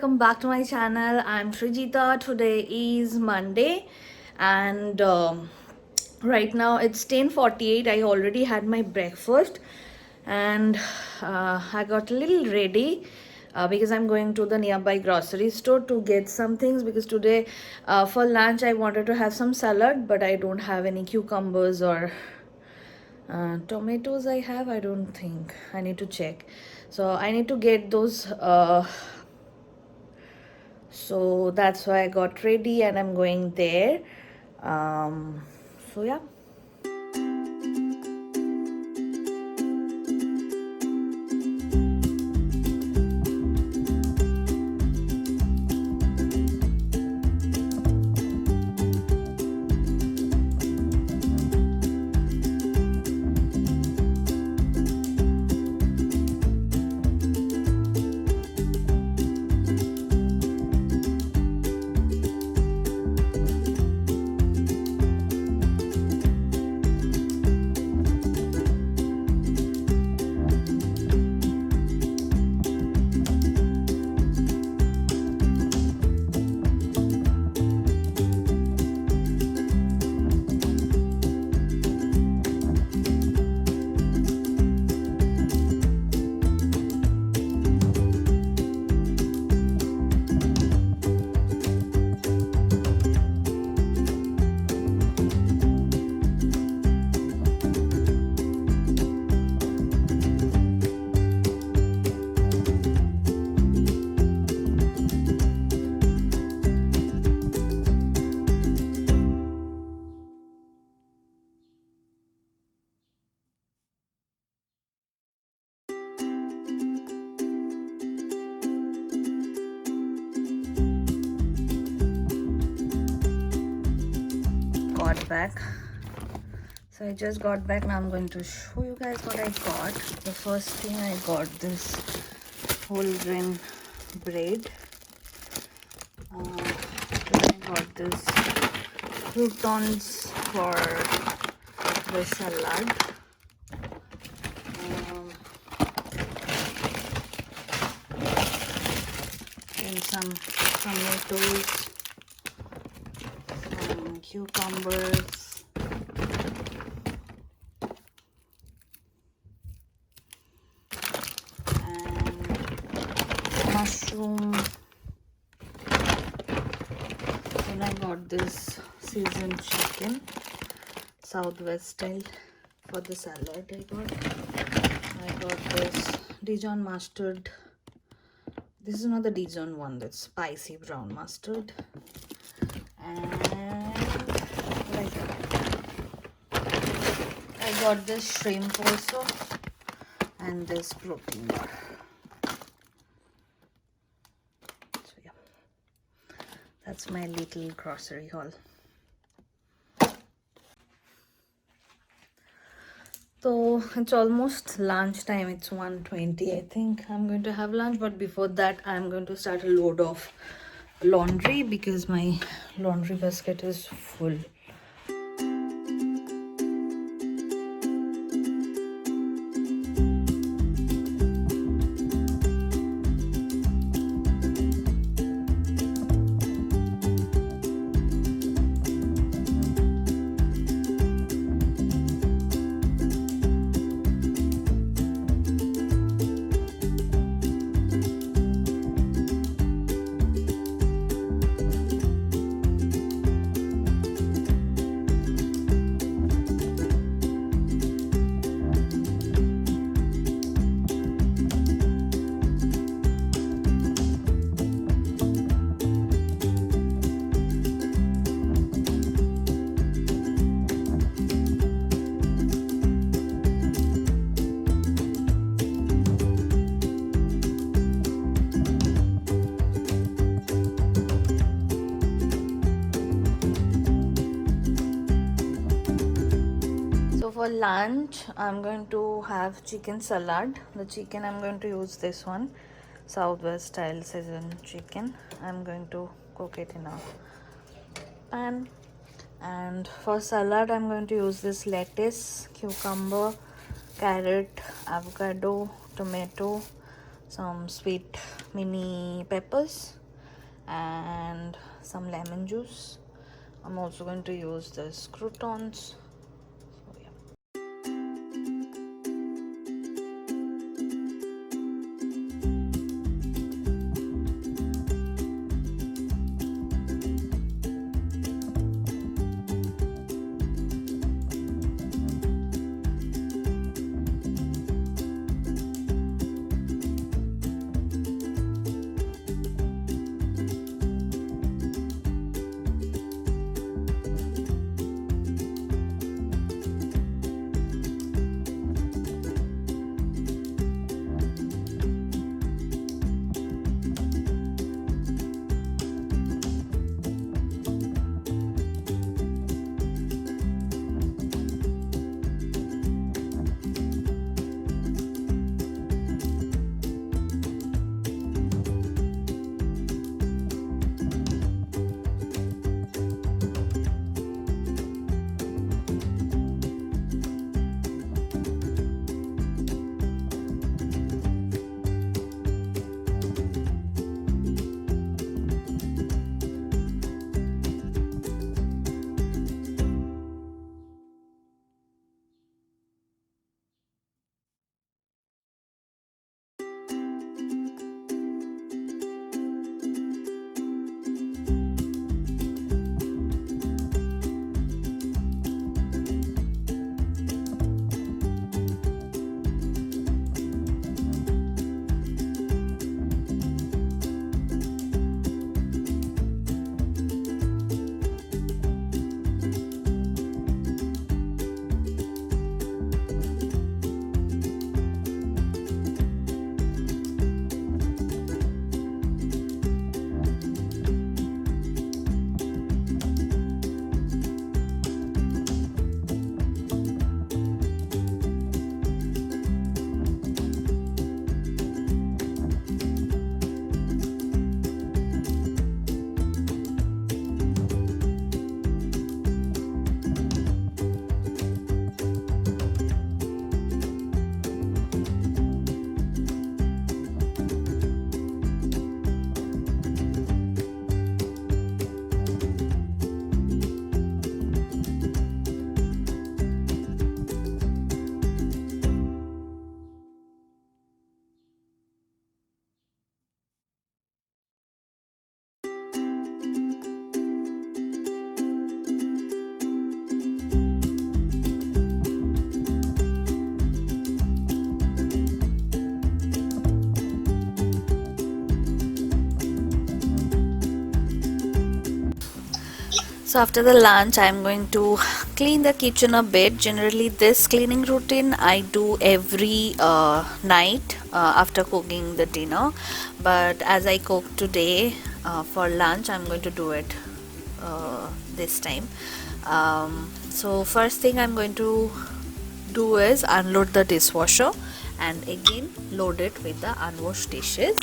welcome back to my channel. I'm Srijita. Today is Monday and right now it's 10:48. I already had my breakfast and I got a little ready because I'm going to the nearby grocery store to get some things because today for lunch I wanted to have some salad, but I don't have any cucumbers or tomatoes. I don't think. I need to check, so I need to get those. So that's why I got ready and I'm going there. So yeah. Got back. So I just got back. Now I'm going to show you guys what I got. The first thing I got this whole grain bread. Then I got this croutons for the salad. And some tomatoes, some cucumbers, and mushroom. Then I got this seasoned chicken, Southwest style, for the salad. I got this Dijon mustard. This is not the Dijon one, that's spicy brown mustard. And what I got this shrimp also, and this protein bar. So yeah, that's my little grocery haul. So it's almost lunch time. It's 1:20. I think I'm going to have lunch, but before that I'm going to start a load of laundry because my laundry basket is full. For lunch I'm going to have chicken salad. The chicken I'm going to use this one, Southwest style seasoned chicken. I'm going to cook it in a pan. And for salad I'm going to use this lettuce, cucumber, carrot, avocado, tomato, some sweet mini peppers, and some lemon juice. I'm also going to use this croutons. So yeah. So after the lunch, I'm going to clean the kitchen a bit. Generally, this cleaning routine I do every night after cooking the dinner. But as I cook today for lunch, I'm going to do it this time. So first thing I'm going to do is unload the dishwasher and again load it with the unwashed dishes.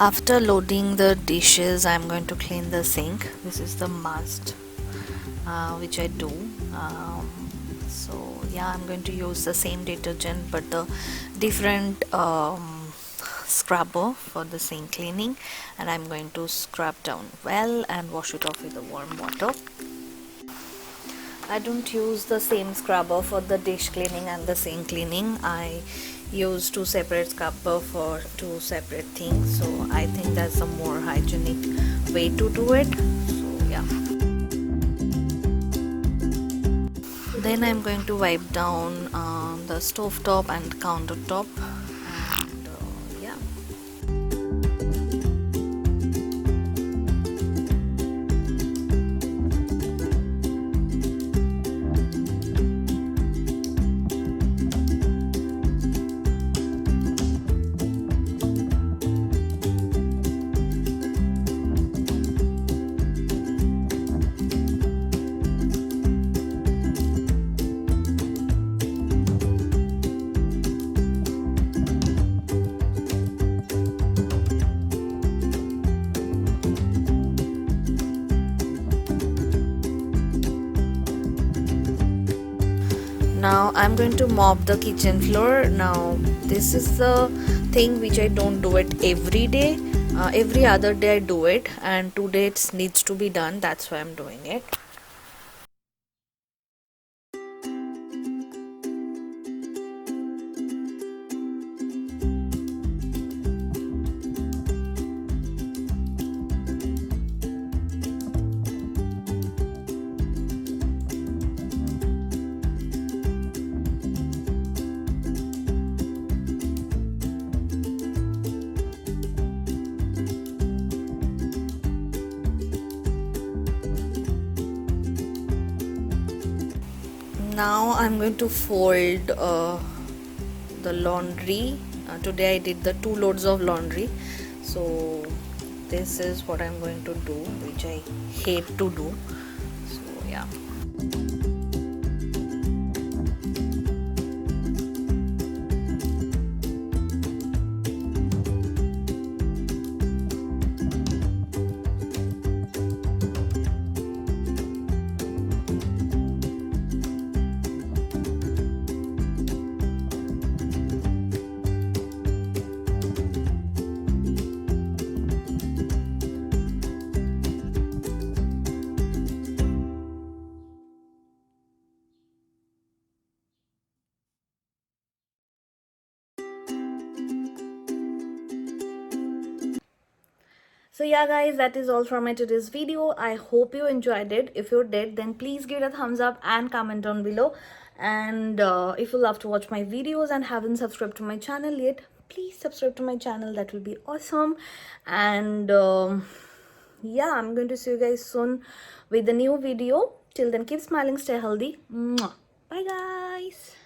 After loading the dishes, I'm going to clean the sink. This is the must which I do. So yeah, I'm going to use the same detergent but the different scrubber for the sink cleaning, and I'm going to scrub down well and wash it off with the warm water. I don't use the same scrubber for the dish cleaning and the sink cleaning. I use two separate scrubber for two separate things, so I think that's a more hygienic way to do it. So yeah. Then I'm going to wipe down the stove top and countertop, and yeah. Now I'm going to mop the kitchen floor. Now this is the thing which I don't do it every day. Every other day I do it, and today it needs to be done. That's why I'm doing it. Now I'm going to fold the laundry. Today I did the 2 loads of laundry, so this is what I'm going to do, which I hate to do. So yeah. So yeah guys, that is all from my today's video. I hope you enjoyed it. If you did, then please give it a thumbs up and comment down below. And if you love to watch my videos and haven't subscribed to my channel yet, please subscribe to my channel. That will be awesome. And yeah, I'm going to see you guys soon with a new video. Till then, keep smiling, stay healthy. Mwah. Bye guys.